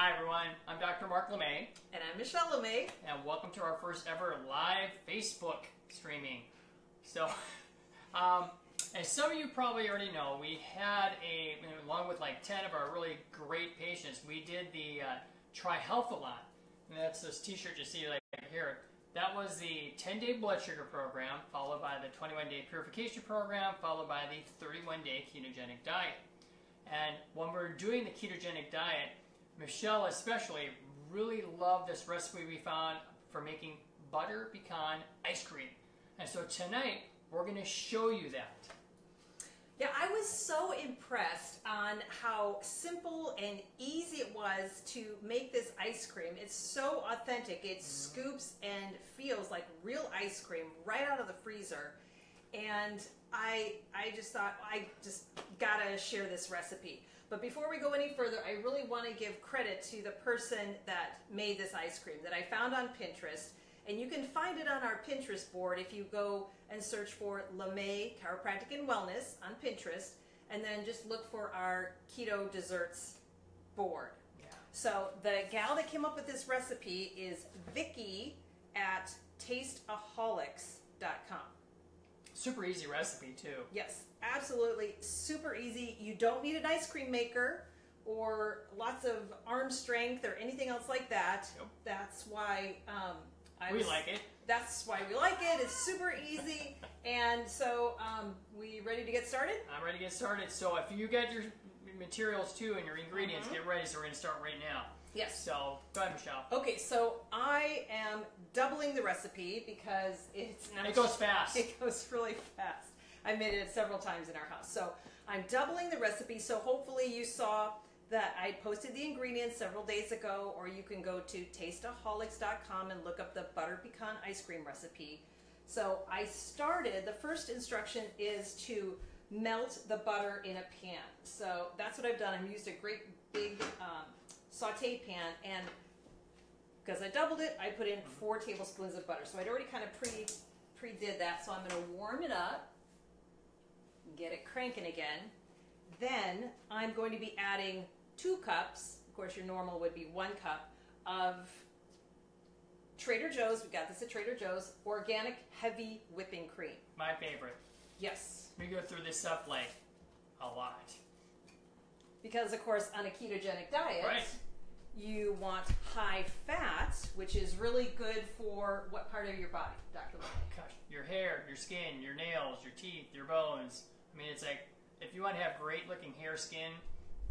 Hi everyone, I'm Dr. Mark LeMay. And I'm Michelle LeMay. And welcome to our first ever live Facebook streaming. So, as some of you probably already know, we had along with like 10 of our really great patients, we did the Try Health-a-Lot. And that's this t-shirt you see right here. That was the 10-day blood sugar program, followed by the 21-day purification program, followed by the 31-day ketogenic diet. And when we're doing the ketogenic diet, Michelle especially really loved this recipe we found for making butter pecan ice cream. And so tonight, we're going to show you that. Yeah, I was so impressed on how simple and easy it was to make this ice cream. It's so authentic. It scoops and feels like real ice cream right out of the freezer. And I just thought, I just gotta share this recipe. But before we go any further, I really want to give credit to the person that made this ice cream that I found on Pinterest. And you can find it on our Pinterest board if you go and search for LeMay Chiropractic and Wellness on Pinterest, and then just look for our keto desserts board. Yeah. So the gal that came up with this recipe is Vicky at tasteaholics.com. Super easy recipe too. Yes, absolutely super easy. You don't need an ice cream maker or lots of arm strength or anything else like that. Yep. That's why we like it. That's why we like it. It's super easy. And so, we ready to get started? I'm ready to get started. So if you got your materials too and your ingredients, get ready. So we're going to start right now. Yes. So go ahead, Michelle. Okay, so I am doubling the recipe because it's not. It goes fast. It goes really fast. I made it several times in our house. So I'm doubling the recipe. So hopefully you saw that I posted the ingredients several days ago, or you can go to tasteaholics.com and look up the butter pecan ice cream recipe. So I started, the first instruction is to melt the butter in a pan. So that's what I've done. I've used a great big saute pan, and because I doubled it, I put in 4 tablespoons of butter. So I'd already kind of pre-did that. So I'm going to warm it up, get it cranking again. Then I'm going to be adding 2 cups, of course your normal would be 1 cup, of Trader Joe's, we got this at Trader Joe's, organic heavy whipping cream. My favorite. Yes. We go through this stuff like a lot. Because of course on a ketogenic diet, right, you want high fat, which is really good for what part of your body, Dr. LeMay? Gosh, your hair, your skin, your nails, your teeth, your bones. I mean, it's like, if you want to have great looking hair, skin,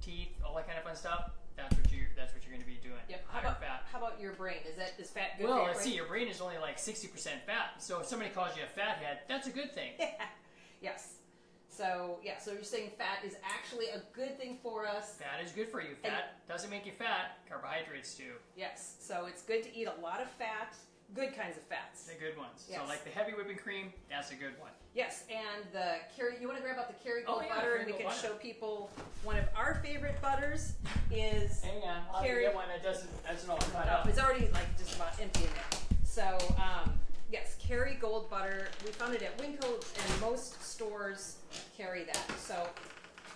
teeth, all that kind of fun stuff, that's what you're going to be doing. Yep. Fat. How about your brain? Is fat good? Well, for your let's brain? see. Your brain is only like 60% fat. So if somebody calls you a fathead, that's a good thing. Yes. So so you're saying fat is actually a good thing for us. Fat is good for you. Fat doesn't make you fat. Carbohydrates do. Yes. So it's good to eat a lot of fat, good kinds of fats. The good ones. Yes. So like the heavy whipping cream, that's a good one. Yes, and the you want to grab out the Kerrygold yeah, butter, and we Kerrygold can butter. show people one of our favorite butters is. Hang on, I'll get one that doesn't all cut Oh, up. it's already like just about empty in there. So yes, Kerrygold butter. We found it at Winco, and most stores carry that. So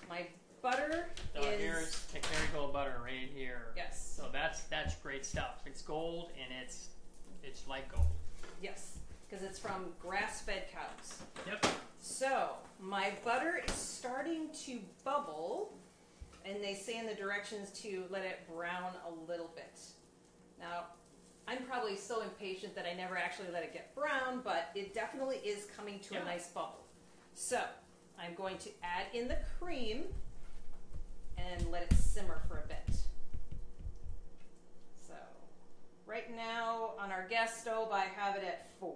my butter So is. here's the Kerrygold butter right here. Yes. So that's great stuff. It's gold and it's like gold. Yes, because it's from grass-fed cows. Yep. So my butter is starting to bubble, and they say in the directions to let it brown a little bit. Now, I'm probably so impatient that I never actually let it get brown, but it definitely is coming to a nice bubble. So I'm going to add in the cream and let it simmer for a bit. So right now on our gas stove, I have it at 4.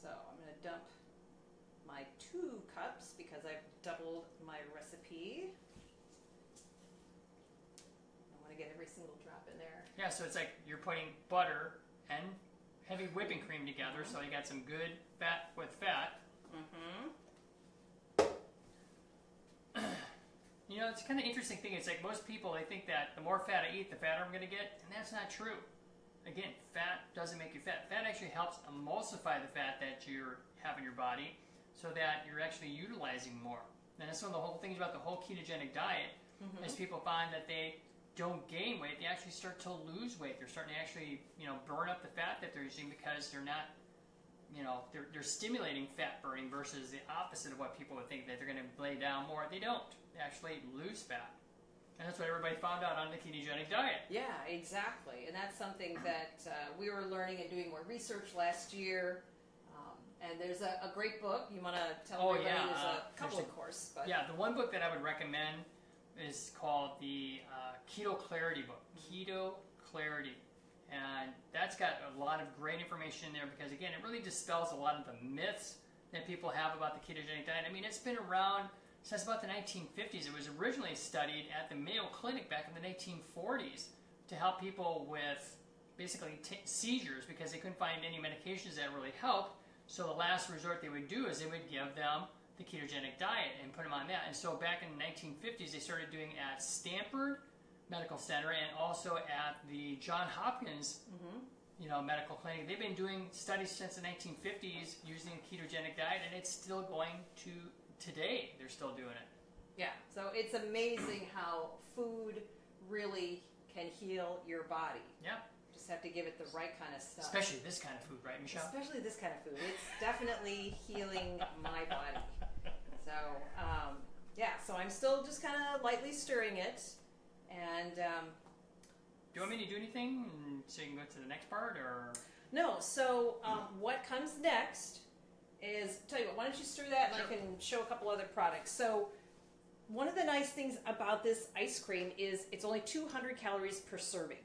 So I'm going to dump my 2 cups because I've doubled my recipe. I want to get every single drop in there. Yeah, so it's like you're putting butter and heavy whipping cream together, so you got some good fat with fat. You know, it's kind of interesting thing. It's like most people, they think that the more fat I eat, the fatter I'm going to get, and that's not true. Again, fat doesn't make you fat. Fat actually helps emulsify the fat that you have in your body so that you're actually utilizing more. And that's one of the whole things about the whole ketogenic diet is people find that they don't gain weight, they actually start to lose weight. They're starting to actually, burn up the fat that they're using because they're not, they're stimulating fat burning versus the opposite of what people would think, that they're going to lay down more. They don't. They actually lose fat. And that's what everybody found out on the ketogenic diet. Yeah, exactly. And that's something that we were learning and doing more research last year. And there's a great book. You want to tell everybody? Yeah. There's a couple, of course. But. Yeah, the one book that I would recommend is called the Keto Clarity book. Keto Clarity. And that's got a lot of great information in there because, again, it really dispels a lot of the myths that people have about the ketogenic diet. I mean, it's been around since about the 1950s. It was originally studied at the Mayo Clinic back in the 1940s to help people with basically seizures because they couldn't find any medications that really helped. So the last resort they would do is they would give them the ketogenic diet and put them on that. And so back in the 1950s, they started doing it at Stanford Medical Center and also at the Johns Hopkins medical clinic. They've been doing studies since the 1950s using the ketogenic diet, and it's still going to today. They're still doing it. Yeah, so it's amazing how food really can heal your body. Yeah. Just have to give it the right kind of stuff. Especially this kind of food, right, Michelle? Especially this kind of food. It's definitely healing my body. So, so I'm still just kind of lightly stirring it. And do you want me to do anything so you can go to the next part, or? No. So what comes next is, tell you what, why don't you stir that, and Sure. I can show a couple other products. So one of the nice things about this ice cream is it's only 200 calories per serving,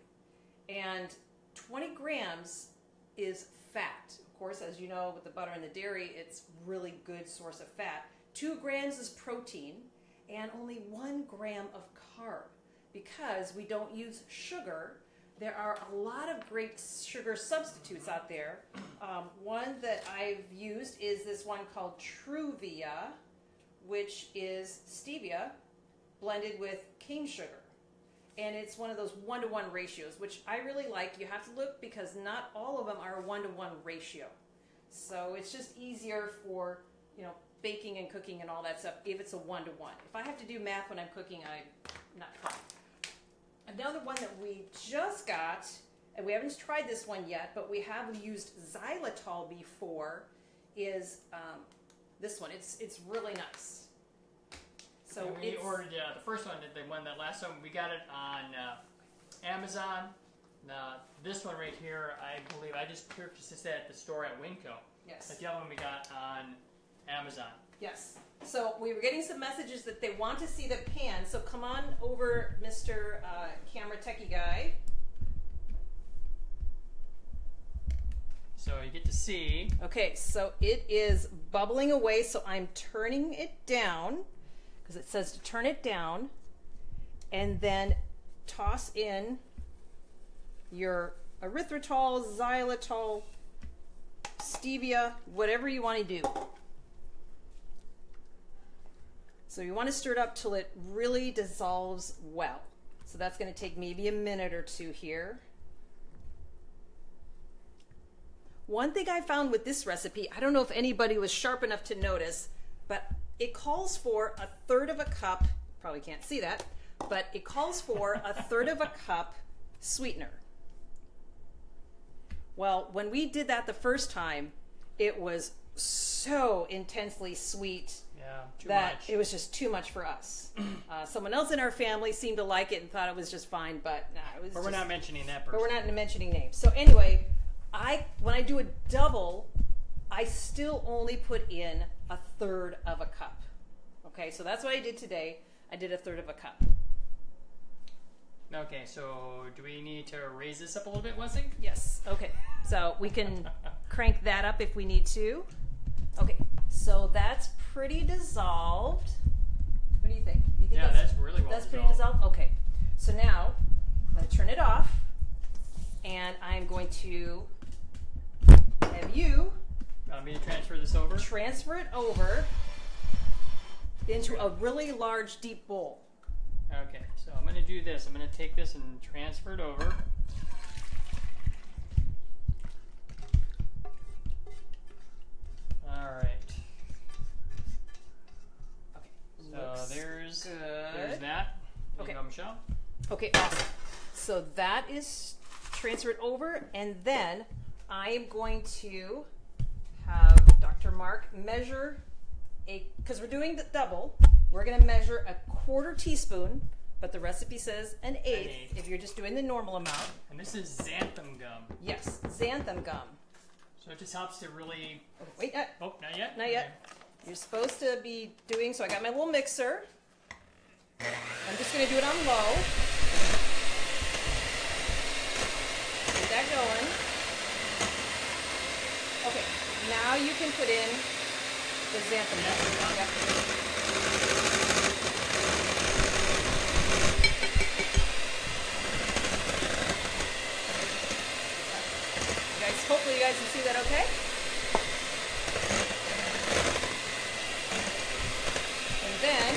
and 20 grams is fat. Of course, as you know, with the butter and the dairy, it's really good source of fat. 2 grams is protein, and only 1 gram of carb. Because we don't use sugar, there are a lot of great sugar substitutes out there. One that I've used is this one called Truvia, which is stevia blended with cane sugar. And it's one of those 1-to-1 ratios, which I really like. You have to look because not all of them are a 1-to-1 ratio. So it's just easier for, baking and cooking and all that stuff if it's a 1-to-1. If I have to do math when I'm cooking, I'm not fine. Another one that we just got, and we haven't tried this one yet, but we have used xylitol before, is this one. It's really nice. So and we ordered the first one, that last one, we got it on Amazon. This one right here, I believe I just purchased this at the store at Winco. Yes. But the other one we got on Amazon. Yes. So we were getting some messages that they want to see the pan. So come on over, Mr. Camera Techie Guy. So you get to see. Okay, so it is bubbling away. So I'm turning it down because it says to turn it down, and then toss in your erythritol, xylitol, stevia, whatever you want to do. So you want to stir it up till it really dissolves well. So that's going to take maybe a minute or two here. One thing I found with this recipe, I don't know if anybody was sharp enough to notice, but it calls for 1/3 of a cup, probably can't see that, but it calls for 1/3 of a cup sweetener. Well, when we did that the first time, it was so intensely sweet. Yeah, too that much. It was just too much for us. Someone else in our family seemed to like it and thought it was just fine, but it was. But we're not mentioning that person. But we're not mentioning names. So anyway, when I do a double, I still only put in 1/3 of a cup. Okay, so that's what I did today. I did 1/3 of a cup. Okay, so do we need to raise this up a little bit, Wesley? Yes. Okay, so we can crank that up if we need to. Okay, so that's pretty dissolved. What do you think? You think that's really well That's pretty dissolved? Okay. So now, I'm going to turn it off, and I'm going to have you Want me to transfer this over? transfer it over into a really large, deep bowl. Okay, so I'm going to do this. I'm going to take this and transfer it over. All right. Okay. So there's that. There Okay. you go, Michelle. Okay, awesome. So that is transferred over, and then I am going to have Dr. Mark measure because we're doing the double, we're going to measure a 1/4 teaspoon, but the recipe says an eighth if you're just doing the normal amount. And this is xanthan gum. Yes, xanthan gum. So it just helps to really... Oh, wait, not yet? Not yet. You're supposed to be doing, so I got my little mixer. I'm just going to do it on low. Get that going. Okay, now you can put in the xanthan gum. Yep. Hopefully you guys can see that okay. And then,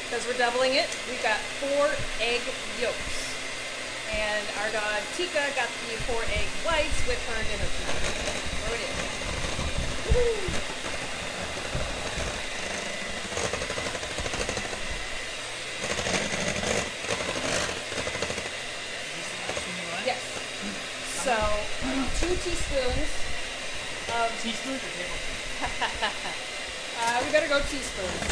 because we're doubling it, we've got 4 egg yolks. And our dog Tika got the 4 egg whites with her dinner tonight. Throw it in. Woo-hoo. So, 2 teaspoons of... Teaspoons or tablespoons? We better go teaspoons.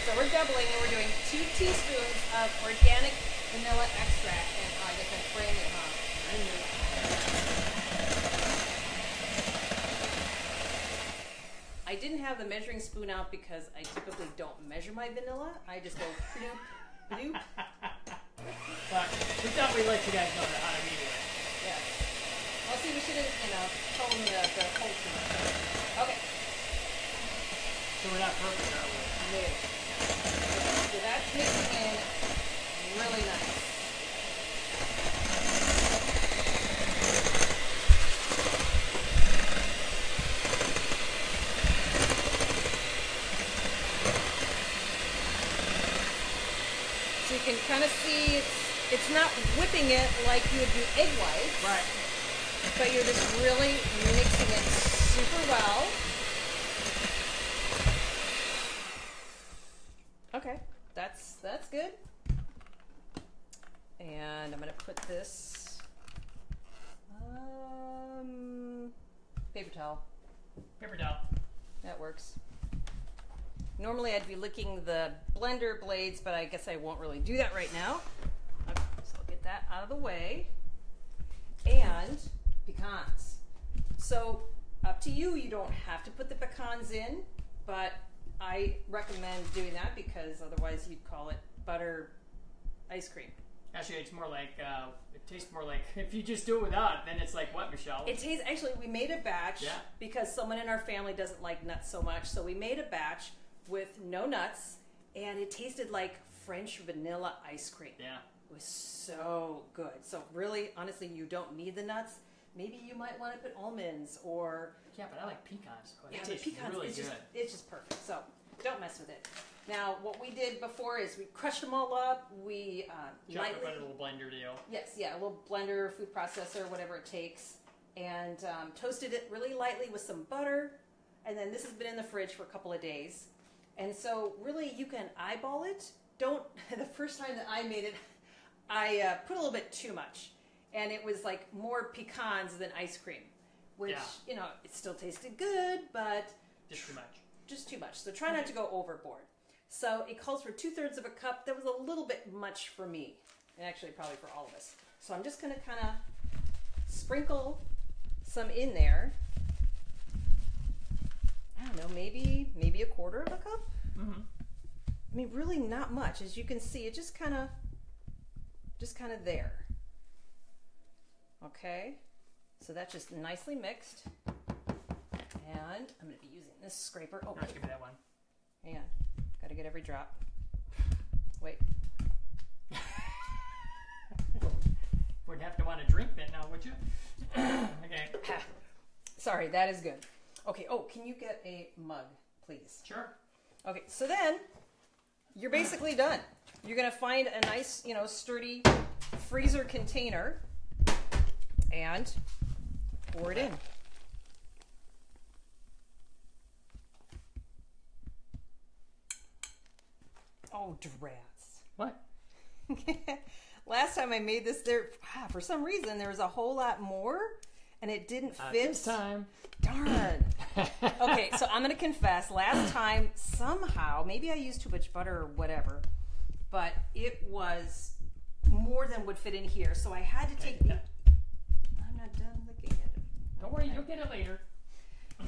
So we're doubling and we're doing 2 teaspoons of organic vanilla extract. And I guess I framed it, huh? I didn't have the measuring spoon out because I typically don't measure my vanilla. I just go bloop, bloop. But we thought we'd let you guys know how to read it. Yeah. Well, see, we should have, told them the whole thing. Okay. So we're not perfect, are we? No. So that's mixing in really nice. So you can kind of see it's not whipping it like you would do egg whites. Right. But you're just really mixing it super well. Okay, that's good. And I'm gonna put this paper towel. Paper towel. That works. Normally I'd be licking the blender blades, but I guess I won't really do that right now. Okay, so I'll get that out of the way. And pecans. So up to you, you don't have to put the pecans in, but I recommend doing that because otherwise you'd call it butter ice cream. Actually, it's more like, it tastes more like, if you just do it without, then it's like what, Michelle? It tastes, actually, we made a batch because someone in our family doesn't like nuts so much. So we made a batch with no nuts, and it tasted like French vanilla ice cream. Yeah. It was so good. So really, honestly, you don't need the nuts. Maybe you might want to put almonds or... Yeah, but I like pecans. Yeah, it but pecans, really it's good. it's just perfect. So don't mess with it. Now, what we did before is we crushed them all up. We Chopped up a little blender deal. Yes, yeah, a little blender, food processor, whatever it takes. And toasted it really lightly with some butter. And then this has been in the fridge for a couple of days. And so really you can eyeball it. The first time that I made it, I put a little bit too much. And it was like more pecans than ice cream. Which, it still tasted good, but... Just too much. Just too much. So try not to go overboard. So it calls for 2/3 of a cup. That was a little bit much for me. And actually probably for all of us. So I'm just going to kind of sprinkle some in there. I don't know, maybe 1/4 of a cup? Mm-hmm. I mean, really not much. As you can see, it just kind of there. Okay? So that's just nicely mixed. And I'm going to be using this scraper. Oh, Let's give me that one. hang on. Got to get every drop. Wait. Wouldn't have to want to drink that now, would you? Okay. Sorry, that is good. Okay, can you get a mug, please? Sure. Okay, so then you're basically done. You're going to find a nice, sturdy freezer container and pour it in. Oh, drats. What? Last time I made this, for some reason, there was a whole lot more, and it didn't fit. This time. Darn. Okay, so I'm going to confess. Last time, somehow, maybe I used too much butter or whatever, but it was more than would fit in here. So I had to take the... I'm not done looking at it. Don't worry, you'll get it later.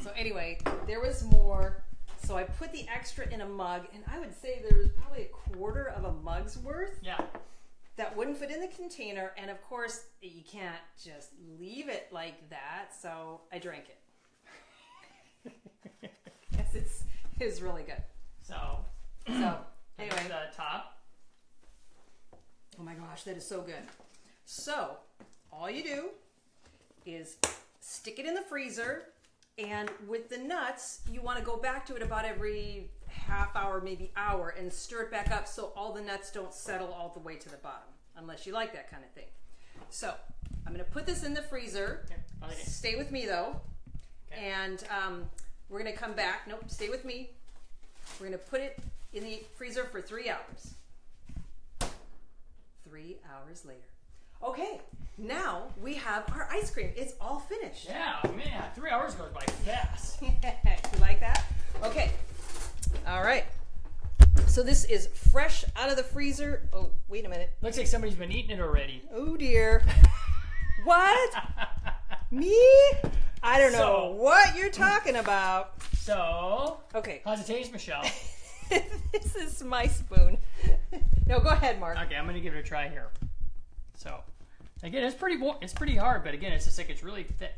So anyway, there was more. So I put the extra in a mug, and I would say there was probably a quarter of a mug's worth. Yeah. That wouldn't fit in the container, and of course, you can't just leave it like that, so I drank it. Yes, it was really good. So Anyway. The top. Oh my gosh, that is so good. So, all you do is stick it in the freezer, and with the nuts, you want to go back to it about every half hour, maybe hour, and stir it back up so all the nuts don't settle all the way to the bottom, unless you like that kind of thing. So, I'm going to put this in the freezer. Okay. Stay with me, though. Okay. And we're going to come back. Nope, stay with me. We're going to put it in the freezer for 3 hours. 3 hours later. Okay, now we have our ice cream. It's all finished. Yeah, man, 3 hours goes by fast. You like that? Okay. All right. So this is fresh out of the freezer. Oh, wait a minute. Looks like somebody's been eating it already. Oh, dear. What? Me? I don't know what you're talking about. So, okay. How's it taste, Michelle? This is my spoon. No, go ahead, Mark. Okay, I'm going to give it a try here. So, again, it's pretty hard, but again, it's just like it's really thick.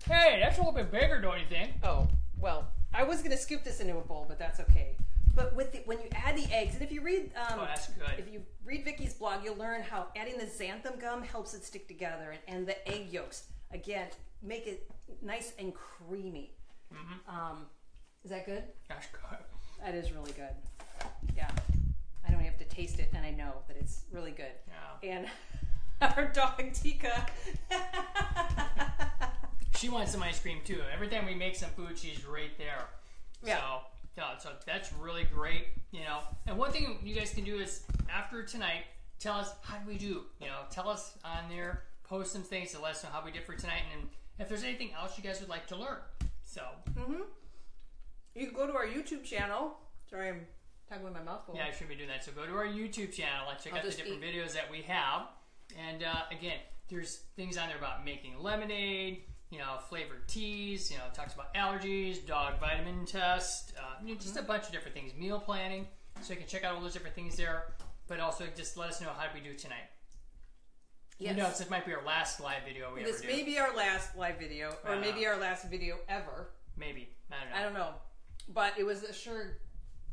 Hey, that's a little bit bigger, don't you think? Oh, well, I was going to scoop this into a bowl, but that's okay. But when you add the eggs, and if you read, that's good. If you read Vicky's blog, you'll learn how adding the xanthan gum helps it stick together, and the egg yolks again make it nice and creamy. Mm-hmm. Is that good? That's good. That is really good. Yeah, I don't have to taste it, and I know that it's really good. Yeah. And our dog Tika. She wants some ice cream too. Every time we make some food, she's right there. Yeah. So that's really great, you know. And one thing you guys can do is after tonight, tell us how do we do. You know, tell us on there, post some things to let us know how we did for tonight, and if there's anything else you guys would like to learn. So. Mm-hmm. You can go to our YouTube channel. Sorry, I'm talking with my mouth full. Yeah, I shouldn't be doing that. So go to our YouTube channel and check out the different videos that we have. And again, there's things on there about making lemonade, you know, flavored teas, you know, it talks about allergies, dog vitamin test, you know, just a bunch of different things, meal planning. So you can check out all those different things there. But also just let us know how we do tonight. Yes. You know, this might be our last live video we ever do. This may be our last live video, or maybe our last video ever. Maybe. I don't know. But it was a sure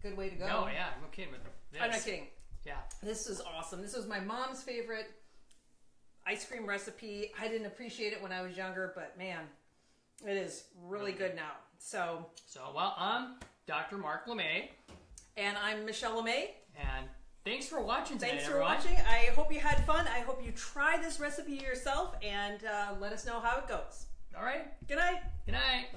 good way to go. Oh, yeah. I'm kidding with this. I'm not kidding. Yeah. This is awesome. This was my mom's favorite ice cream recipe. I didn't appreciate it when I was younger, but man, it is really good now. So, well, I'm Dr. Mark LeMay. And I'm Michelle LeMay. And thanks for watching today, Thanks for everyone. watching. I hope you had fun. I hope you try this recipe yourself and let us know how it goes. All right. Good night. Good night.